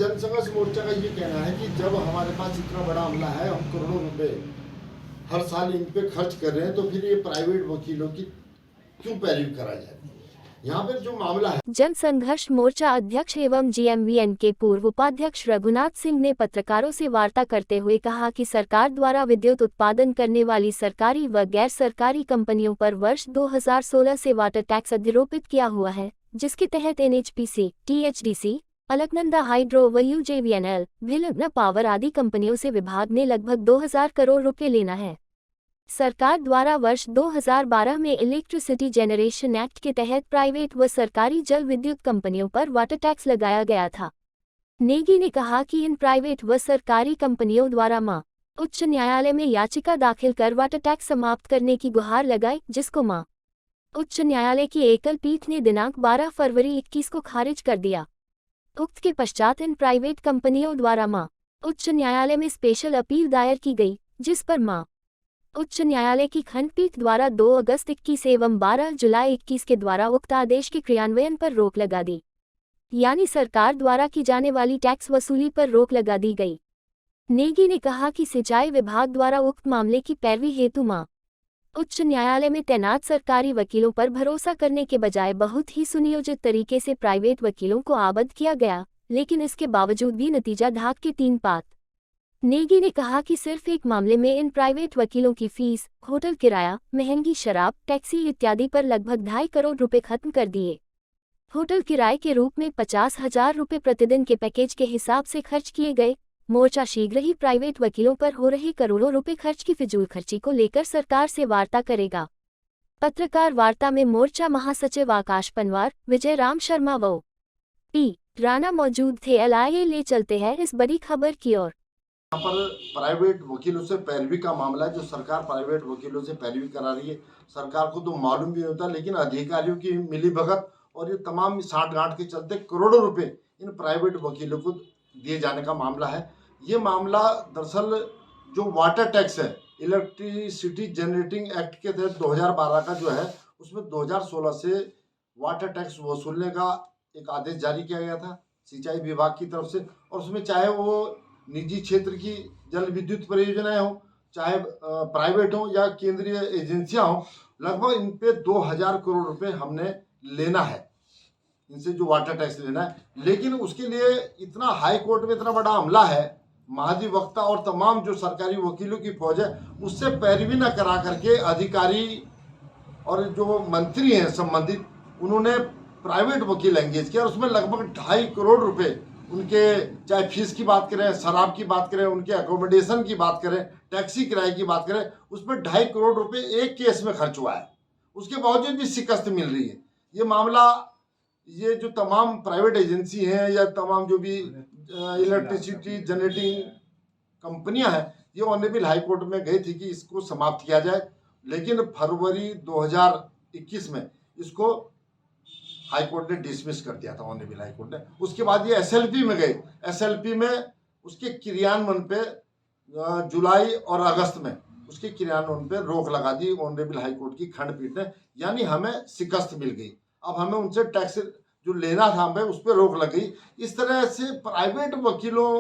जनसंघर्ष मोर्चा का ये कहना है कि जब हमारे पास इतना बड़ा मामला है, हम करोड़ों रुपए हर साल इन पे खर्च कर रहे हैं, तो फिर ये प्राइवेट वकीलों की क्यों पैरवी कराई जाती है? यहाँ पर जो मामला है, जन संघर्ष मोर्चा अध्यक्ष एवं जीएमवीएन के पूर्व उपाध्यक्ष रघुनाथ सिंह ने पत्रकारों से वार्ता करते हुए कहा कि सरकार द्वारा विद्युत उत्पादन करने वाली सरकारी व गैर सरकारी कंपनियों पर वर्ष 2016 से वाटर टैक्स अधिरोपित किया हुआ है, जिसके तहत एनएचपीसी, टीएचडीसी, अलकनंदा हाइड्रो व यूजेवीएनएल, भिलन पावर आदि कंपनियों से विभाग ने लगभग 2000 करोड़ रुपए लेना है। सरकार द्वारा वर्ष 2012 में इलेक्ट्रिसिटी जनरेशन एक्ट के तहत प्राइवेट व सरकारी जल विद्युत कंपनियों पर वाटर टैक्स लगाया गया था। नेगी ने कहा कि इन प्राइवेट व सरकारी कंपनियों द्वारा उच्च न्यायालय में याचिका दाखिल कर वाटर टैक्स समाप्त करने की गुहार लगाई, जिसको उच्च न्यायालय की एकल पीठ ने दिनांक 12 फरवरी 21 को खारिज कर दिया। उक्त के पश्चात इन प्राइवेट कंपनियों द्वारा उच्च न्यायालय में स्पेशल अपील दायर की गई, जिस पर उच्च न्यायालय की खंडपीठ द्वारा 2 अगस्त 21 एवं 12 जुलाई 21 के द्वारा उक्त आदेश के क्रियान्वयन पर रोक लगा दी, यानी सरकार द्वारा की जाने वाली टैक्स वसूली पर रोक लगा दी गई। नेगी ने कहा कि सिंचाई विभाग द्वारा उक्त मामले की पैरवी हेतु उच्च न्यायालय में तैनात सरकारी वकीलों पर भरोसा करने के बजाय बहुत ही सुनियोजित तरीके से प्राइवेट वकीलों को आबद्ध किया गया, लेकिन इसके बावजूद भी नतीजा धाक के 3 पात। नेगी ने कहा कि सिर्फ एक मामले में इन प्राइवेट वकीलों की फीस, होटल किराया, महंगी शराब, टैक्सी इत्यादि पर लगभग 2.5 करोड़ रुपए खत्म कर दिए। होटल किराए के रूप में 50,000 रुपए प्रतिदिन के पैकेज के हिसाब से खर्च किए गए। मोर्चा शीघ्र ही प्राइवेट वकीलों पर हो रही करोड़ों रुपए खर्च की फिजूल खर्ची को लेकर सरकार से वार्ता करेगा। पत्रकार वार्ता में मोर्चा महासचिव आकाश पनवार, विजय राम शर्मा व पी राणा मौजूद थे। LIA ले चलते हैं इस बड़ी खबर की ओर। यहाँ पर प्राइवेट वकीलों से पैरवी का मामला है, जो सरकार प्राइवेट वकीलों से पैरवी करा रही है। सरकार को तो मालूम भी होता है, लेकिन अधिकारियों की मिलीभगत और ये तमाम साठ-गांठ के चलते करोड़ों रुपए इन प्राइवेट वकीलों को दिए जाने का मामला है। ये मामला दरअसल जो वाटर टैक्स है, इलेक्ट्रिसिटी जनरेटिंग एक्ट के तहत 2012 का जो है, उसमें 2016 से वाटर टैक्स वसूलने का एक आदेश जारी किया गया था सिंचाई विभाग की तरफ से, और उसमें चाहे वो निजी क्षेत्र की जल विद्युत परियोजनाएं हो, चाहे प्राइवेट हो या केंद्रीय एजेंसियां हो, लगभग इन पे 2000 करोड़ रुपए हमने लेना है, इनसे जो वाटर टैक्स लेना है। लेकिन उसके लिए इतना हाई कोर्ट में इतना बड़ा हमला है, महाधिवक्ता और तमाम जो सरकारी वकीलों की फौज है, उससे पैरवी न करा करके अधिकारी और जो मंत्री हैं संबंधित, उन्होंने प्राइवेट वकील एंगेज किया, और उसमें लगभग 2.5 करोड़ रुपए उनके, चाहे फीस की बात करें, शराब की बात करें, उनके अकोमोडेशन की बात करें, टैक्सी किराए की बात करें, उसमें 2.5 करोड़ रुपए एक केस में खर्च हुआ है। उसके बावजूद भी शिकस्त मिल रही है। ये मामला, ये जो तमाम प्राइवेट एजेंसी हैं या तमाम जो भी इलेक्ट्रिसिटी जनरेटिंग कंपनियां हैं, ये ऑनरेबल हाई कोर्ट में गई थी कि इसको समाप्त किया जाए, लेकिन फरवरी 2021 में इसको हाई कोर्ट ने डिसमिस कर दिया था, ऑनरेबल हाई कोर्ट ने। उसके बाद ये SLP में गए। SLP में उसके क्रियान्वयन पे जुलाई और अगस्त में उसके क्रियान्वयन पे रोक लगा दी ऑनरेबल हाई कोर्ट की खंडपीठ ने, यानी हमें शिकस्त मिल गई। अब हमें उनसे टैक्स जो लेना था हमें, उस पर रोक लग गई। इस तरह से प्राइवेट वकीलों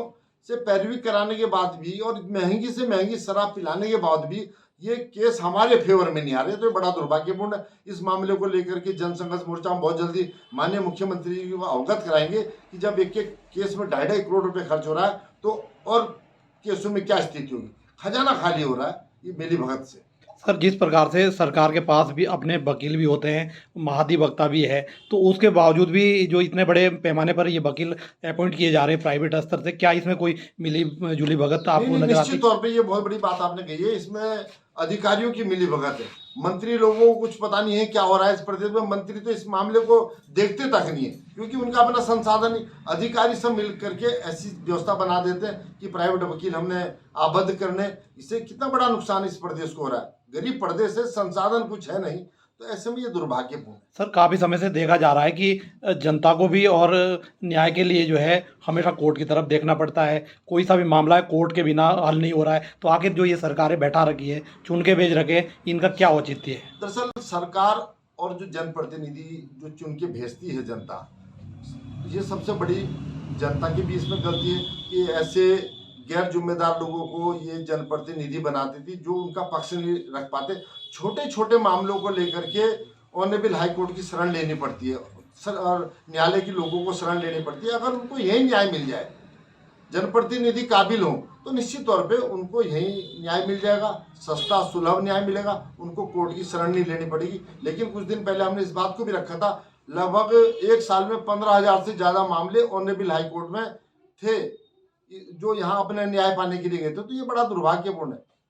से पैरवी कराने के बाद भी और महंगी से महंगी शराब पिलाने के बाद भी ये केस हमारे फेवर में नहीं आ रहे, तो ये बड़ा दुर्भाग्यपूर्ण है। इस मामले को लेकर के जनसंघर्ष मोर्चा हम बहुत जल्दी माननीय मुख्यमंत्री जी को अवगत कराएंगे कि जब एक एक केस में 2.5 करोड़ रुपए खर्च हो रहा है, तो और केसों में क्या स्थिति होगी। खजाना खाली हो रहा है ये मिलीभगत से। सर, जिस प्रकार से सरकार के पास भी अपने वकील भी होते हैं, महाधिवक्ता भी है, तो उसके बावजूद भी जो इतने बड़े पैमाने पर ये वकील अपॉइंट किए जा रहे हैं प्राइवेट स्तर से, क्या इसमें कोई मिली जुली भगत आपको नजर आती है? निश्चित तौर पे ये बहुत बड़ी बात आपने कही है। इसमें अधिकारियों की मिली भगत है। मंत्री लोगों को कुछ पता नहीं है क्या हो रहा है इस प्रदेश में। मंत्री तो इस मामले को देखते तक नहीं है, क्योंकि उनका अपना संसाधन नहीं। अधिकारी सब मिल करके ऐसी व्यवस्था बना देते हैं कि प्राइवेट वकील हमने आबद्ध करने। इससे कितना बड़ा नुकसान इस प्रदेश को हो रहा है। गरीब प्रदेश है, संसाधन कुछ है नहीं, तो ऐसे में ये दुर्भाग्यपूर्ण है। सर, काफ़ी समय से देखा जा रहा है कि जनता को भी और न्याय के लिए जो है हमेशा कोर्ट की तरफ देखना पड़ता है। कोई सा भी मामला है कोर्ट के बिना हल नहीं हो रहा है, तो आखिर जो ये सरकारें बैठा रखी है, चुन के भेज रखे, इनका क्या औचित्य है? दरअसल सरकार और जो जनप्रतिनिधि जो चुन के भेजती है जनता, ये सबसे बड़ी जनता की भी इसमें गलती है कि ऐसे गैर जिम्मेदार लोगों को ये जनप्रतिनिधि बनाती थी जो उनका पक्ष नहीं रख पाते। छोटे छोटे मामलों को लेकर के ऑनरेबल हाई कोर्ट की शरण लेनी पड़ती है और न्यायालय के लोगों को शरण लेनी पड़ती है। अगर उनको यही न्याय मिल जाए, जनप्रतिनिधि काबिल हों, तो निश्चित तौर पे उनको यही न्याय मिल जाएगा, सस्ता सुलभ न्याय मिलेगा, उनको कोर्ट की शरण नहीं लेनी पड़ेगी। लेकिन कुछ दिन पहले हमने इस बात को भी रखा था, लगभग 1 साल में 15,000 से ज़्यादा मामले ऑनरेबल हाई कोर्ट में थे जो यहाँ अपने न्याय पाने के लिए गए थे। तो ये बड़ा दुर्भाग्यपूर्ण है।